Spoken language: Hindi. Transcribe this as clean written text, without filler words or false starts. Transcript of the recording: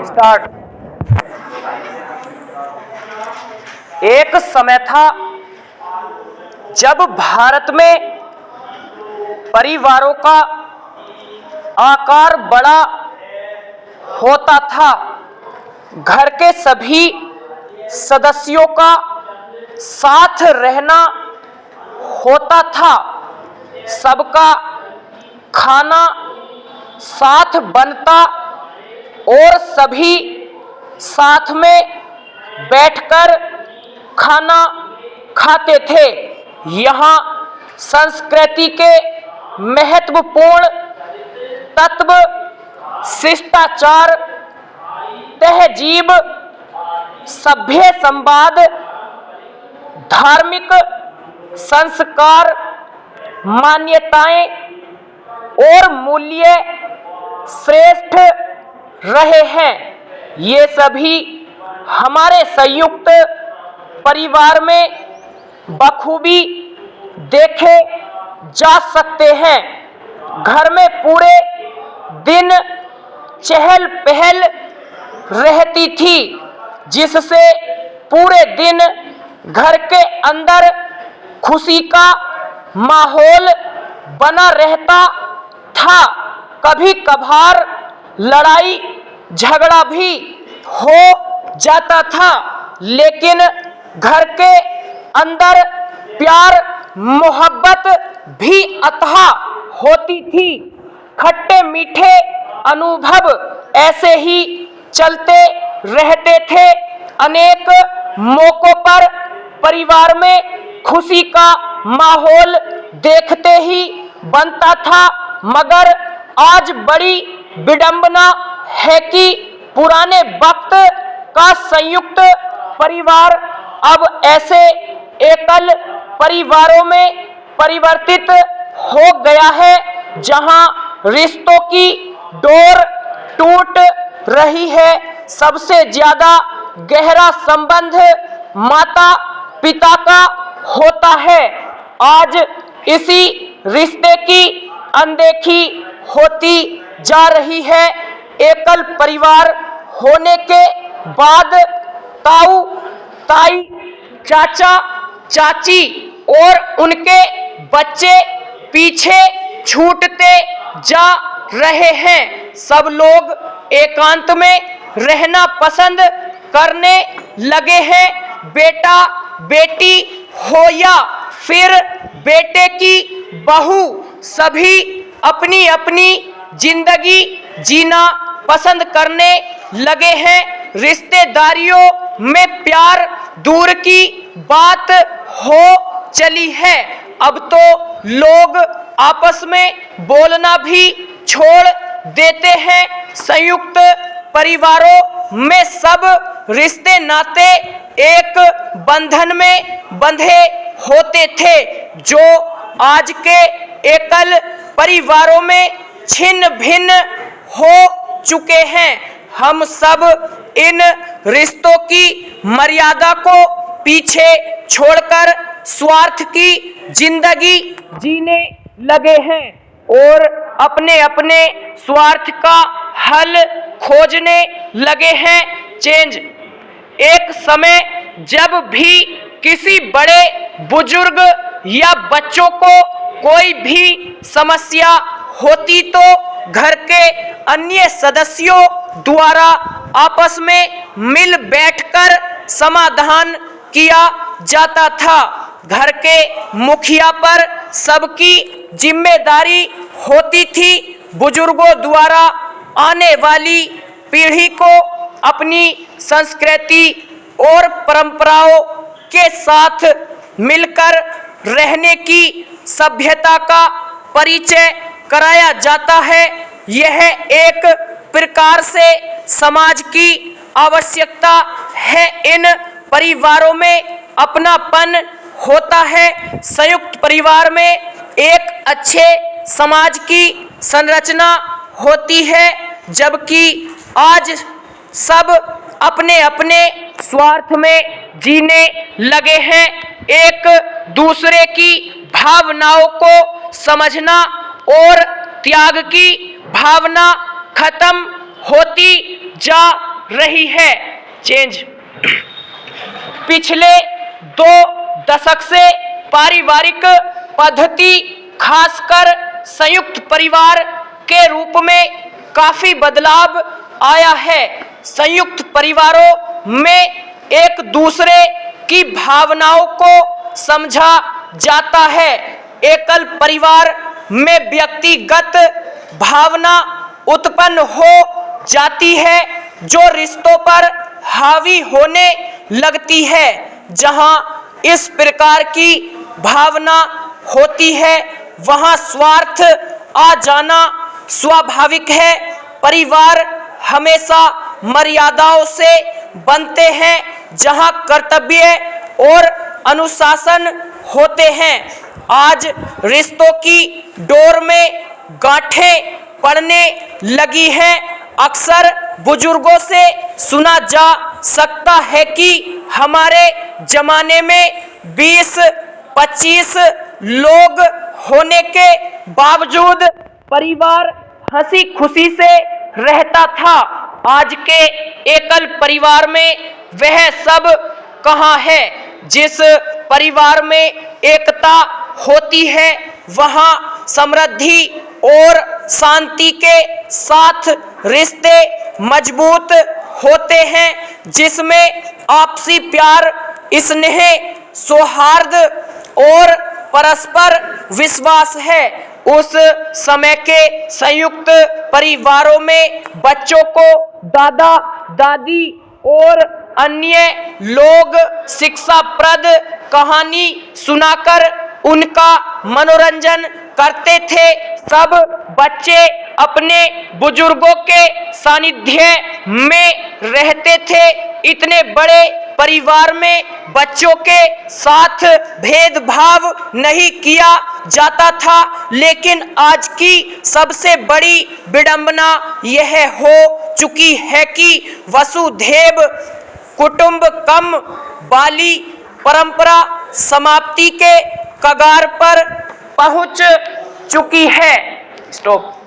स्टार्ट। एक समय था जब भारत में परिवारों का आकार बड़ा होता था। घर के सभी सदस्यों का साथ रहना होता था। सबका खाना साथ बनता और सभी साथ में बैठकर खाना खाते थे। यहाँ संस्कृति के महत्वपूर्ण तत्व शिष्टाचार, तहजीब, सभ्य संवाद, धार्मिक संस्कार, मान्यताएं और मूल्य श्रेष्ठ रहे हैं। ये सभी हमारे संयुक्त परिवार में बखूबी देखे जा सकते हैं। घर में पूरे दिन चहल पहल रहती थी, जिससे पूरे दिन घर के अंदर खुशी का माहौल बना रहता था। कभी कभार लड़ाई झगड़ा भी हो जाता था, लेकिन घर के अंदर प्यार मोहब्बत भी अथाह होती थी। खट्टे मीठे अनुभव ऐसे ही चलते रहते थे। अनेक मौकों पर परिवार में खुशी का माहौल देखते ही बनता था, मगर आज बड़ी विडंबना है कि पुराने वक्त का संयुक्त परिवार अब ऐसे एकल परिवारों में परिवर्तित हो गया है, जहां रिश्तों की डोर टूट रही है। सबसे ज्यादा गहरा संबंध माता पिता का होता है। आज इसी रिश्ते की अनदेखी होती जा रही है। एकल परिवार होने के बाद ताऊ ताई, चाचा चाची और उनके बच्चे पीछे छूटते जा रहे हैं। सब लोग एकांत में रहना पसंद करने लगे हैं। बेटा बेटी हो या फिर बेटे की बहू, सभी अपनी अपनी जिंदगी जीना पसंद करने लगे हैं। रिश्तेदारियों में प्यार दूर की बात हो चली है। अब तो लोग आपस में बोलना भी छोड़ देते हैं। संयुक्त परिवारों में सब रिश्ते नाते एक बंधन में बंधे होते थे, जो आज के एकल परिवारों में छिन्न भिन्न हो चुके हैं। हम सब इन रिश्तों की मर्यादा को पीछे छोड़कर स्वार्थ की जिंदगी जीने लगे हैं और अपने अपने स्वार्थ का हल खोजने लगे हैं। चेंज। एक समय जब भी किसी बड़े बुजुर्ग या बच्चों को कोई भी समस्या होती तो घर के अन्य सदस्यों द्वारा आपस में मिल बैठकर समाधान किया जाता था। घर के मुखिया पर सबकी जिम्मेदारी होती थी। बुजुर्गों द्वारा आने वाली पीढ़ी को अपनी संस्कृति और परंपराओं के साथ मिलकर रहने की सभ्यता का परिचय कराया जाता है। यह एक प्रकार से समाज की आवश्यकता है। इन परिवारों में अपनापन होता है। संयुक्त परिवार में एक अच्छे समाज की संरचना होती है, जबकि आज सब अपने अपने स्वार्थ में जीने लगे हैं। एक दूसरे की भावनाओं को समझना और त्याग की भावना खत्म होती जा रही है। चेंज। पिछले 2 दशक से पारिवारिक पद्धति, खासकर संयुक्त परिवार के रूप में काफी बदलाव आया है। संयुक्त परिवारों में एक दूसरे की भावनाओं को समझा जाता है। एकल परिवार में व्यक्तिगत भावना उत्पन्न हो जाती है जो रिश्तों पर हावी होने लगती है। जहां इस प्रकार की भावना होती है वहां स्वार्थ आ जाना स्वाभाविक है। परिवार हमेशा मर्यादाओं से बनते हैं जहां कर्तव्य और अनुशासन होते हैं। आज रिश्तों की डोर में गांठें पड़ने लगी हैं। अक्सर बुजुर्गों से सुना जा सकता है कि हमारे जमाने में 20-25 लोग होने के बावजूद परिवार हंसी खुशी से रहता था। आज के एकल परिवार में वह सब कहाँ है। जिस परिवार में एकता होती है वहाँ समृद्धि और शांति के साथ रिश्ते मजबूत होते हैं, जिसमें आपसी प्यार, स्नेह, सौहार्द और परस्पर विश्वास है। उस समय के संयुक्त परिवारों में बच्चों को दादा दादी और अन्य लोग शिक्षाप्रद कहानी सुनाकर उनका मनोरंजन करते थे। सब बच्चे अपने बुजुर्गों के सानिध्य में रहते थे। इतने बड़े परिवार में बच्चों के साथ भेदभाव नहीं किया जाता था। लेकिन आज की सबसे बड़ी विडंबना यह हो चुकी है कि वसुधैव कुटुंबकम वाली परंपरा समाप्ति के कगार पर पहुंच चुकी है। स्टॉप।